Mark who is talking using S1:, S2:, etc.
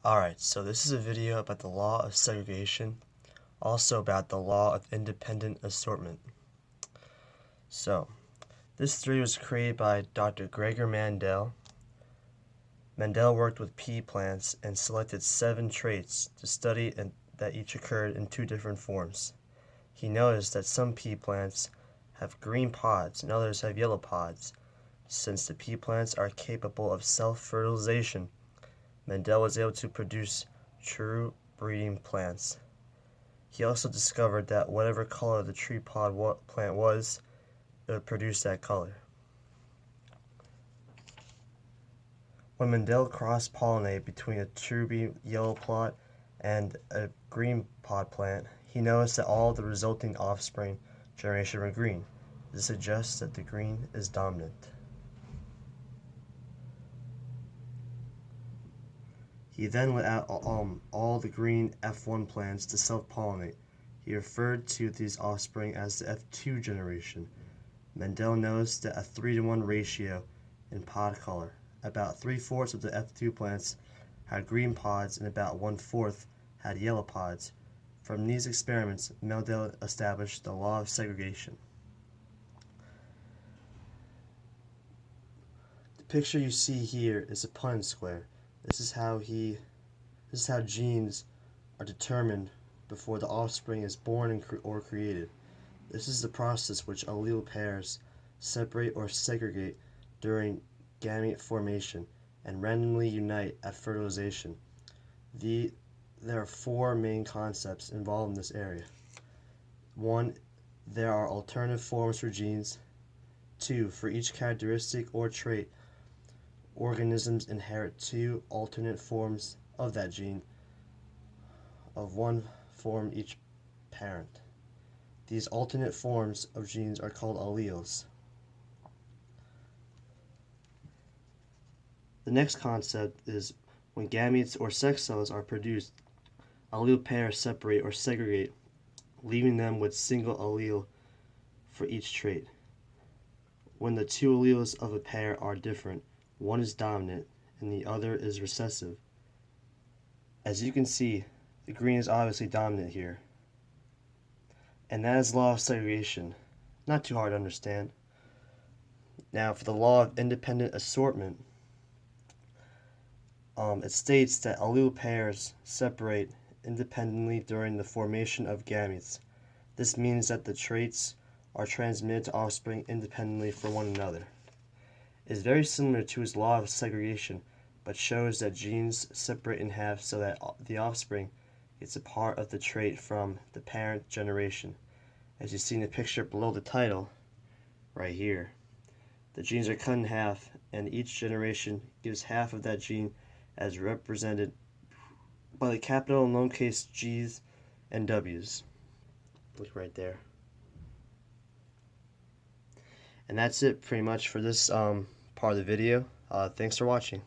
S1: Alright, so this is a video about the law of segregation, also about the law of independent assortment. So, this theory was created by Dr. Gregor Mendel. Mendel worked with pea plants and selected 7 traits to study and that each occurred in 2 different forms. He noticed that some pea plants have green pods and others have yellow pods. Since the pea plants are capable of self-fertilization, Mendel was able to produce true breeding plants. He also discovered that whatever color the tree pod plant was, it would produce that color. When Mendel cross-pollinated between a true yellow plot and a green pod plant, he noticed that all the resulting offspring generation were green. This suggests that the green is dominant. He then let out all the green F1 plants to self-pollinate. He referred to these offspring as the F2 generation. Mendel noticed that a 3-to-1 ratio in pod color. About 3/4 of the F2 plants had green pods and about 1/4 had yellow pods. From these experiments, Mendel established the law of segregation. The picture you see here is a Punnett square. This is how genes are determined before the offspring is born or created. This is the process which allele pairs separate or segregate during gamete formation and randomly unite at fertilization. There are 4 main concepts involved in this area. 1. There are alternative forms for genes. 2. For each characteristic or trait, organisms inherit 2 alternate forms of that gene, of 1 form each parent. These alternate forms of genes are called alleles. The next concept is when gametes or sex cells are produced, allele pairs separate or segregate, leaving them with single allele for each trait. When the 2 alleles of a pair are different, one is dominant and the other is recessive. As you can see, the green is obviously dominant here. And that is the law of segregation. Not too hard to understand. Now for the law of independent assortment, it states that allele pairs separate independently during the formation of gametes. This means that the traits are transmitted to offspring independently from one another. It is very similar to his law of segregation, but shows that genes separate in half so that the offspring gets a part of the trait from the parent generation. As you see in the picture below the title, right here, the genes are cut in half, and each generation gives half of that gene as represented by the capital and lowercase G's and W's. Look right there. And that's it pretty much for this part of the video. Thanks for watching.